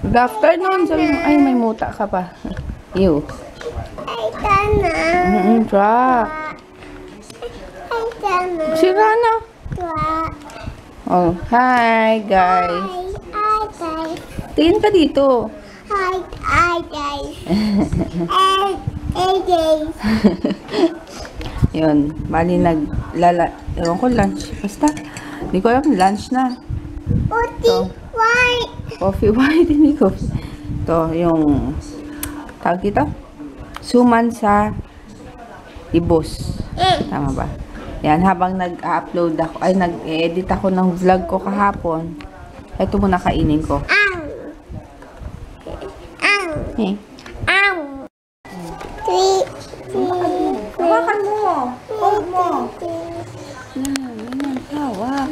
Good afternoon. Sabi mo, ay, may muta ka pa. Ew. Ay, Tana. Truck. Ay, Tana. Si Rana. Oh, hi, guys. Hi, guys. Tingin ka dito. Hi, guys. Hey, guys. Yun, bali ewan ko lunch. Basta, hindi ko alam, lunch na. Puti, white. Coffee white, hindi coffee. Ito, yung, tawag dito? Suman sa ibos. Tama ba? Yan, habang nag-upload ako, ay nag-edit ako ng vlog ko kahapon. Ito muna kainin ko. Eh. Hawakan mo. Hold mo. Yan, hawak.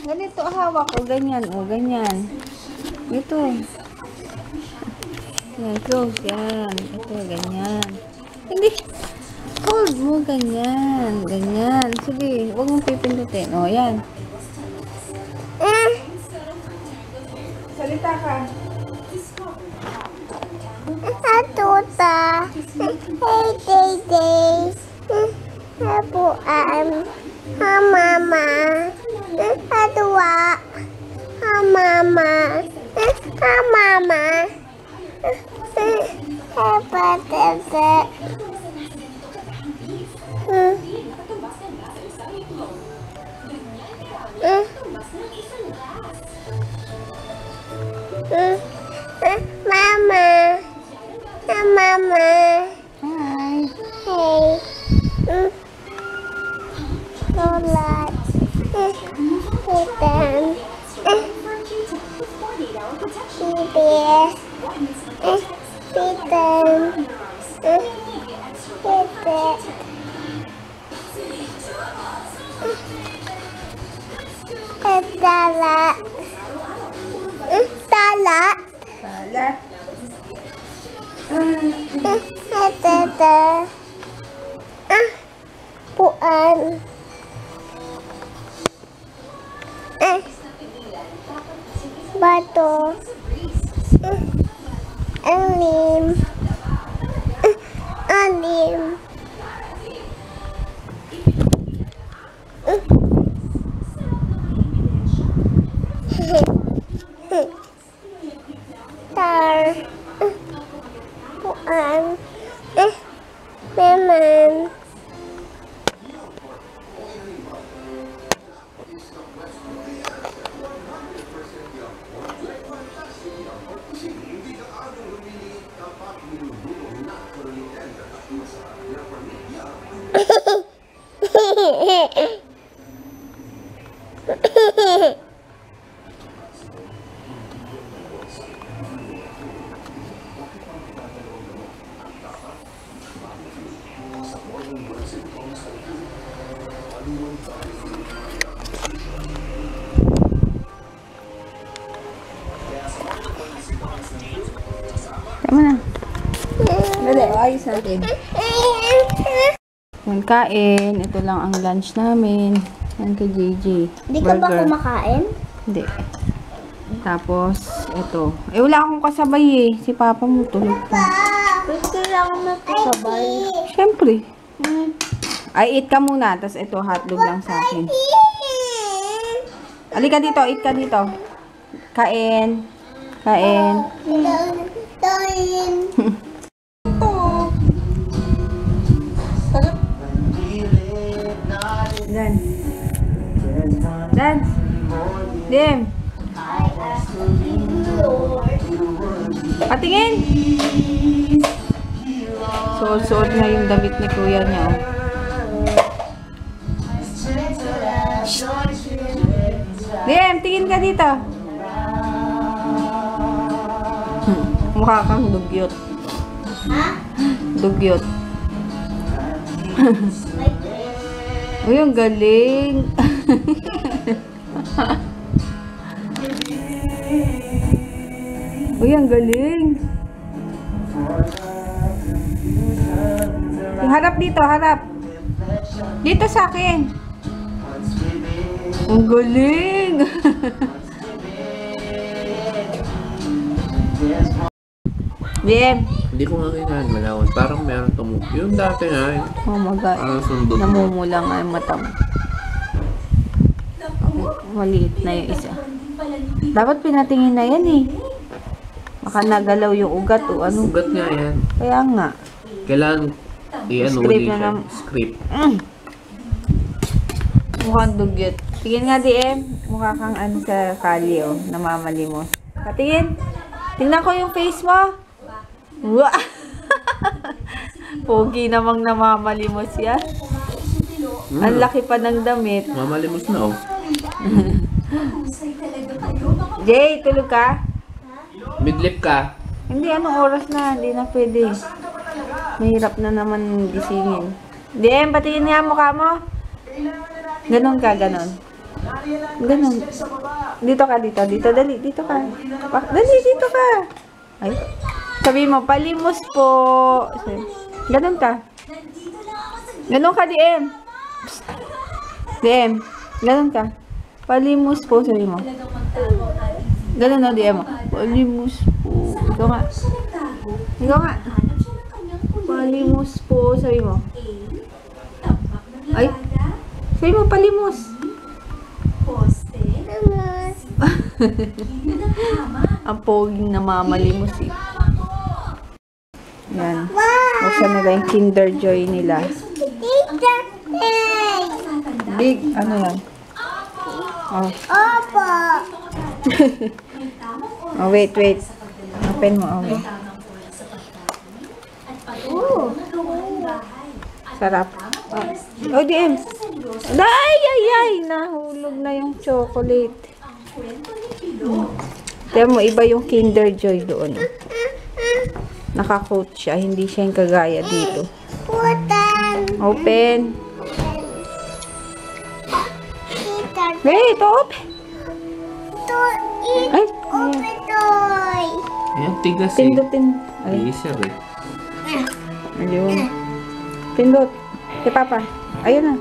Ganito hawak ko, ganyan, ganyan. Ito. Yan, close, yan. Ito, ganyan. Hindi. Hold mo, ganyan. Ganyan. Sige, huwag mong pipindutin. O, yan. Salita ka. Atuta. Hey, Day. Hapuan. Ha, Mama. Adua. Ha, Mama. Ha, Mama. Ha, Patete. Mama. Mama. Hi. Hey. Lola. Titan. Bibis. Titan. Titan. Tala. Tala. Salat. Tata. Puan. Bato. Alim. Alim. Tar. Puan. Meman. Tama na. Dali, ayos natin. Yan, kain. Ito lang ang lunch namin. Yan kay JJ. Hindi ka ba kumakain? Hindi. Tapos, ito. Eh, wala akong kasabay eh. Si Papa mo tulog pa. Ba't kailangan na kasabay? Siyempre. Ay, eat ka muna. Tapos ito, hotdog lang sa akin. Halika dito, eat ka dito. Kain. Kain. Dance. Dance. Dim. Patingin. Suot-suot na yung damit ni kuya niya. Oh. Dim, tingin ka dito. Mukha kang dugyot. Ha? Dugyot. Uy, ang galing. Uy, ang galing. Harap dito, harap. Dito sa akin. Ang galing! Jem! Hindi ko nga kailangan malawan. Parang meron yung dati nga. Oh my God. Parang sundot mo. Namumula nga yung mata mo. Maliit na yung isa. Dapat pinatingin na yan eh. Baka nagalaw yung ugat o ano. Ugat nga yan. Kaya nga. Kailangan i-ano Script ulit na siya. lang. Script. Mukhang dugyot. Tingin nga DM. Mukha kang ano sa kali oh. Namamalimos. Patingin. Tingnan ko yung face mo. Wow! Pogi namang namamalimos yan. Ang laki pa ng damit. Mamalimos na oh. Jay, tulog ka? Midlip ka. Hindi, anong oras na? Hindi na pwede. Mahirap na naman gisingin. DM, patingin nga mukha mo. Ganon ka, ganon. Ganon. Dito ka, dito. Dito, dali. Dito ka. Dali, dito ka. Ay. Sabi mo, palimos po. Ganon ka. Ganon ka, DM. Psst. DM. Ganon ka. Palimos po, sabi mo. Ganon na, DM mo. Palimos po. Ikaw nga. Ikaw nga. Palimos po, sabi mo. Ay. Sabi mo, palimos. Ang poging namamalimos eh. Yan. Buksan nila yung Kinder Joy nila. Big, ano yan? Oh. Opo. Oh, wait. Open mo, okay. Sarap. Oh, DM. Ay! Nahulog na yung chocolate. Tignan mo, iba yung Kinder Joy doon. Naka-coat siya. Hindi siya yung kagaya dito. Open. Wait, open. Ay, Ayan, tigas eh. pindutin. Ay, Laser eh. ayun. Pindot. Kay Papa. Ayun na.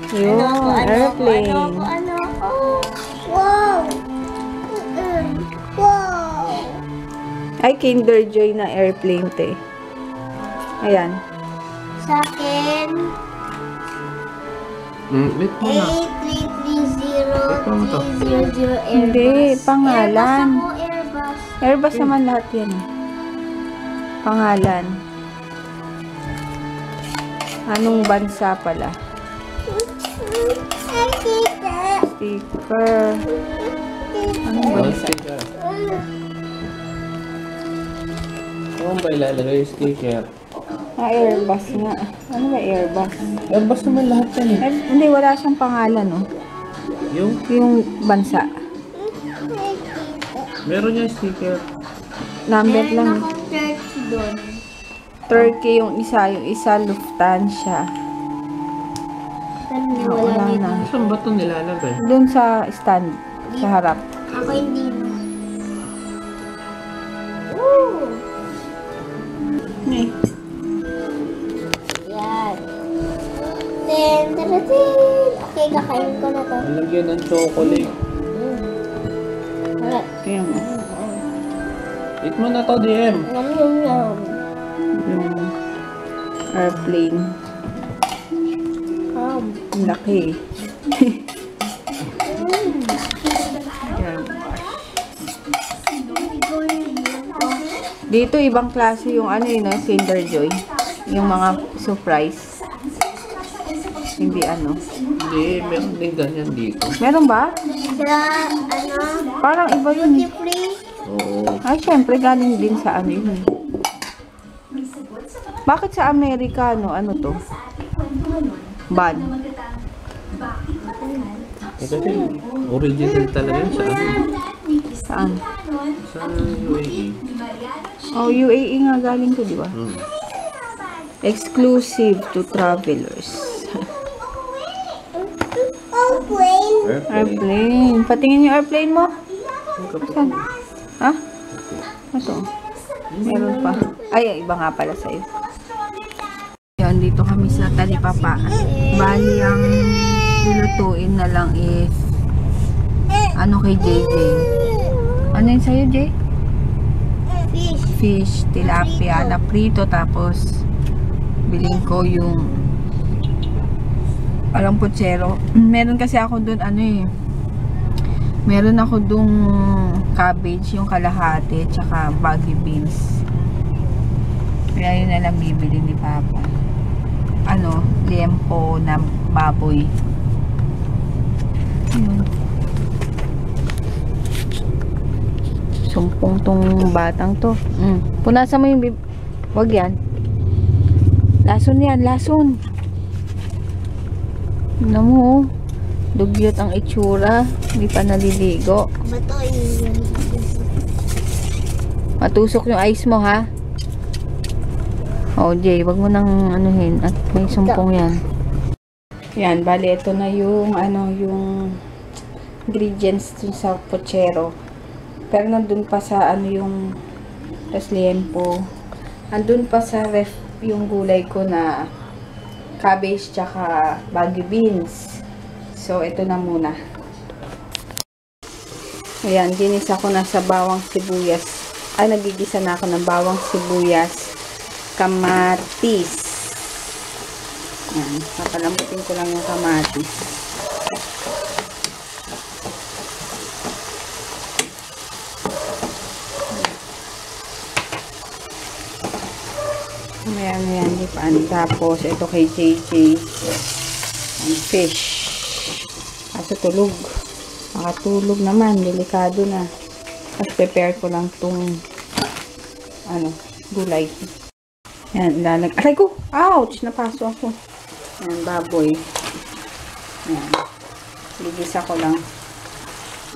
Ayun, airplane. Ano? Oh, wow. Wow. Ay, Kinder Joy na airplane, te. Ayan. Sa akin, Wait mo na. 8330300 Hindi, pangalan. Airbus ako, Airbus. Airbus naman lahat yan. Pangalan. Anong bansa pala? Sticker. Anong bansa? Sticker. Saan ba ilalagay yung sticker? Ah, Airbus nga. Ano ba Airbus? Airbus naman lahat yan eh. Ay, hindi, wala siyang pangalan, oh. Yung bansa. Meron niya sticker. Number lang. Akong 30 doon. Turkey yung isa Lufthansa. Pero Wala wala na. Saan ba ito nilalagay? Doon sa stand, sa harap. Ako hindi na. Eh. Yan. Okay, kakain ko na to. Nalagyan ng chocolate. Wala. Kaya mo. Eat mo na to, DM. Yum, yum, yum. Yung airplane. Ang laki. Dito, ibang klase yung ano yun, Kinder Joy. Yung mga surprise. Hindi ano. Hindi, meron din ganyan dito. Meron ba? Sa, ano, Parang iba yun. duty free. Oo. Ay, syempre, galing din sa ano yun. Bakit sa Amerikano, ano to? Ban. Eh, kasi original talaga yun sa ano. Saan? Sa UAE. Oh, UAE nga galing to, di ba? Hmm. Exclusive to travelers. Oh, plane. Airplane. Patingin yung airplane mo. Saan? Ha? Ito. Meron pa. Ay, iba nga pala sa'yo. Yan, dito kami sa Talipapa. Bali, ang lulutuin na lang is ano kay JJ? Ano yun sa'yo, Jay? Fish. Fish, tilapia na prito, tapos biling ko yung alam putsero. Meron kasi ako dun ano eh, meron ako dung cabbage, yung kalahati, tsaka baggy beans. Kaya yun na lang bibili ni Papa. Ano, liempo na baboy. Yun. Sumpong tong batang to. Punasan mo yung wag yan. Lason yan, lason. Ano mo, dugyot ang itsura. Hindi pa naliligo. Bato yun. Matusok yung eyes mo, ha? Oh, Jay, wag mo nang anuhin. At may sumpong yan. Yan, bali, ito na yung, ano, yung ingredients dun sa pochero. Pero nandun pa sa, ano, yung liempo. Nandun pa sa ref, yung gulay ko na cabbage tsaka baggy beans. So, ito na muna. Ayan, ginisa ko na sa bawang sibuyas. Ay, nagigisa na ako ng bawang sibuyas, kamatis. Ayan, papalambutin ko lang yung kamatis. Ayan, di pa. Tapos, ito kay JJ. Ang fish. Kaso tulog. Makatulog naman. Delikado na. Tapos, prepare ko lang tong ano, gulay. Ayan, aray ko! Ouch! Napaso ako. Ayan, baboy. Ayan. Ligisa ko lang.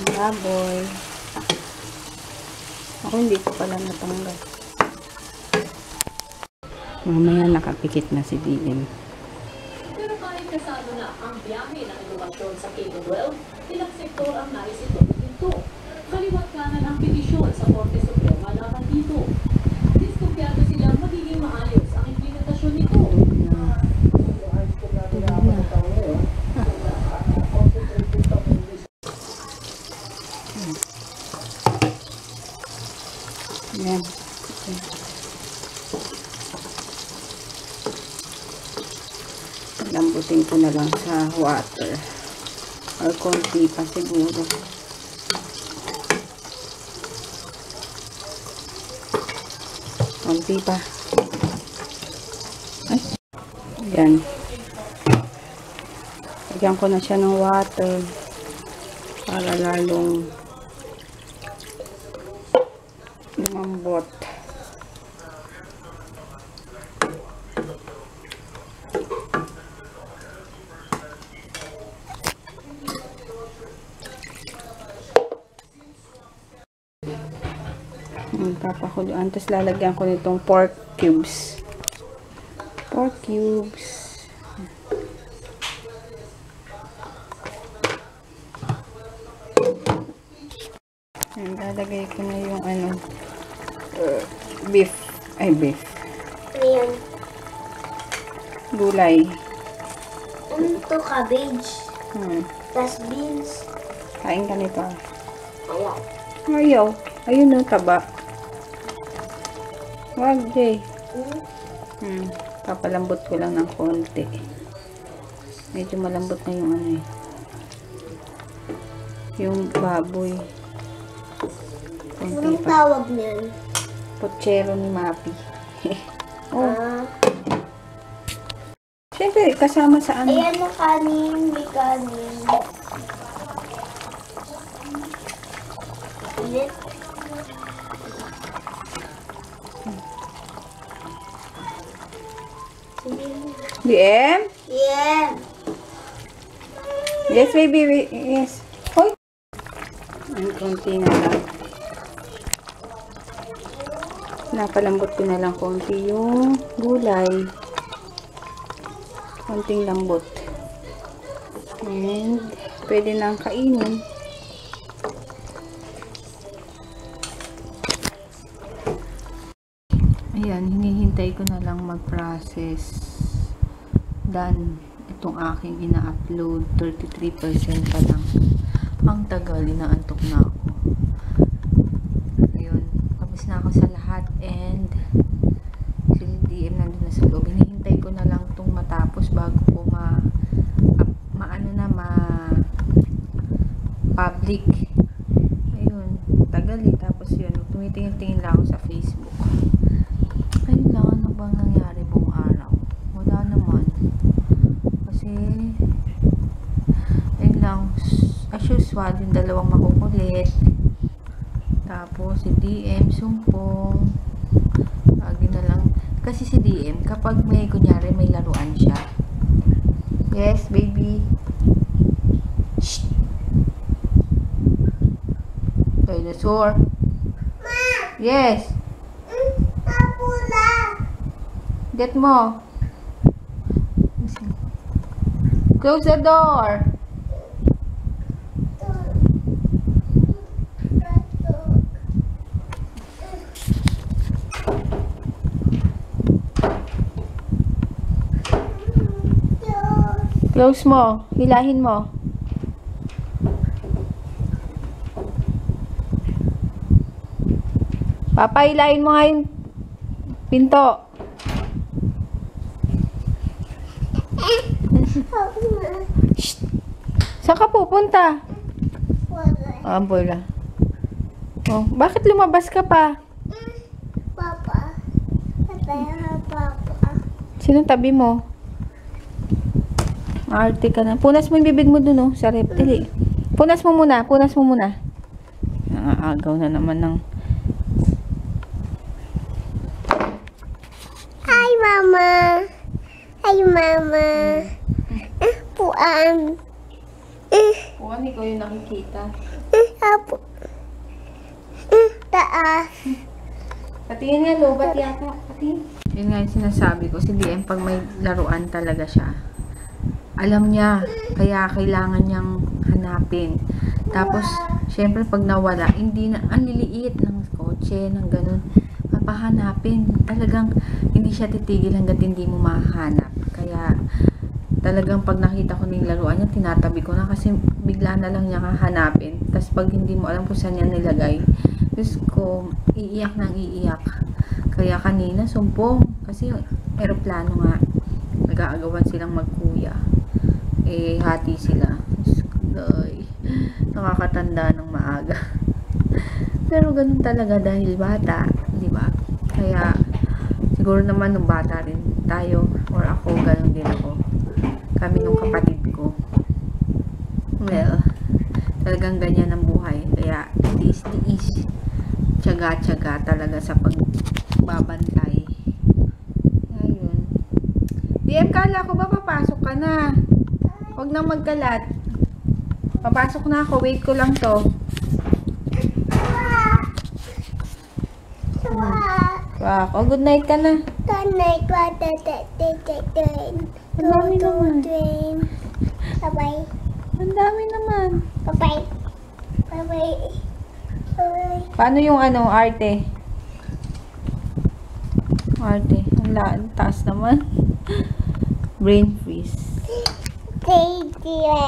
Baboy. Ako hindi ko pala natanggal. Mamaya nakapikit na si DM. Pero kahit kasado na ang biyahe ng inobasyon sa K-12, ilang sektor ang nais ito dito. Kaliwat kanan ang petisyon sa Korte Suprema laban dito. Diskumpiyado silang magiging maayos ang implementasyon nito. Ayan. Lambutin ko na lang sa water. Or konti pa siguro. Konti pa. Ay. Ayan. Lagyan ko na siya ng water. Para lalong lumambot. Papakuluan. Tapos lalagyan ko nitong pork cubes. Pork cubes. Ayan, lalagay ko na yung ano, beef. Ay, beef. Ayan. Gulay. Ano to? Cabbage. Tas beans. Kain ka nito. Ayaw. Ayaw. Ayun na, taba. Wag, Jay. Papalambot ko lang ng konti. Medyo malambot na yung ano eh. Yung baboy. Konti Anong pa. tawag niyan? Pochero ni Mapi. Oh. Ah, Siyempre, kasama sa ano. ayan ang kanin. May kanin. Ulit. DM? Yeah. Yes, baby. Yes. Hoy. Ang konti na lang. Napalambot ko na lang konti yung gulay. Konting lambot. And, pwede nang kainin. Ayan, hinihintay ko na lang mag-process. Done. itong aking ina-upload. 33% pa lang. Ang tagal, inaantok na ako. Ayun, tapos na ako sa lahat and si DM nandun na sa loob. Hinihintay ko na lang itong matapos bago ko public. Ayun, tagal eh. Tapos yun, tumitingin-tingin lang ako sa Facebook. Ayun lang, ano bang nangyari buong araw? Wala naman. Kasi, ayun lang, as usual, yung dalawang makukulit. Tapos, si DM, sumpong. Lagi na lang. Kasi si DM, kapag kunyari, may laruan siya. Yes, baby. Shh. Dinosaur. Yes. Get mo. Close the door. Close mo. Hilahin mo. Papailain mo nga yung pinto. Shh. Saan ka pupunta? Ah, bola. Oh, bakit lumabas ka pa? Papa. Papa. Sino tabi mo? Arte ka na. Punas mo yung bibig mo dun, oh. Sa rep. Dili. Punas mo muna. Nangaagaw na naman ng... Hi, Mama. Puan. Puan, ikaw yung nakikita. Apo. Taas. Patingin nga, lobat yata. Patingin. Yun nga yung sinasabi ko. Si DM, pag may laruan talaga siya, alam niya. Kaya kailangan niyang hanapin. Tapos, syempre, pag nawala, hindi na, ang liliit ng kotse, ng ganun. Papahanapin. Talagang, hindi siya titigil hanggat hindi mo mahanap. Kaya, talagang pag nakita ko ng laruan niya, tinatabi ko na kasi bigla na lang niya hahanapin. Tapos pag hindi mo alam kung saan niya nilagay, Diyos ko, iiyak nang iiyak. Kaya kanina, sumpong. Kasi yung aeroplano nga, nag-aagawan silang magkuya. Eh, hati sila. Diyos ko, ay, nakakatanda ng maaga. Pero ganun talaga dahil bata, di ba? Kaya, siguro naman nung bata rin tayo, or ako, ganun din ako. Kami nung kapatid ko. Well, talagang ganyan ang buhay. Kaya, tiis-tiis, tiyaga-tiyaga talaga sa pagbabantay. Ayun. DM, kala ko ba papasok ka na? Huwag nang magkalat. Papasok na ako. Wait ko lang to. Wow. Oh, good night ka na. Good night. Ang dami naman. Bye-bye. Ang dami naman. Bye-bye. Bye-bye. Bye-bye. Paano yung arte? Arte. Ang taas naman. Brain freeze. Thank you.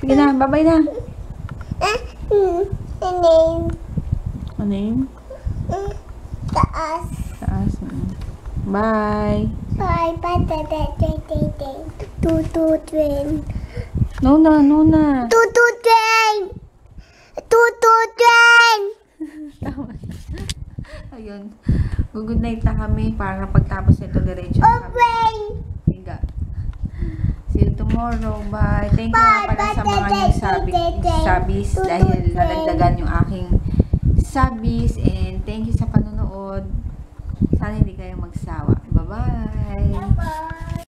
Sige na, bye-bye na. Ano yun? Taas. Taas. Bye. Bye. Tututwin. No na. Tututwin. Tama. Ayun. Good night na kami para pagtapos nito diretso na kami. Open. Higa. See you tomorrow. Bye. Thank you nga pala sa mga yung sabis dahil nadagdagan yung aking sabis, and thank you sa panonood. Sana hindi kayo magsawa. Bye-bye. Bye.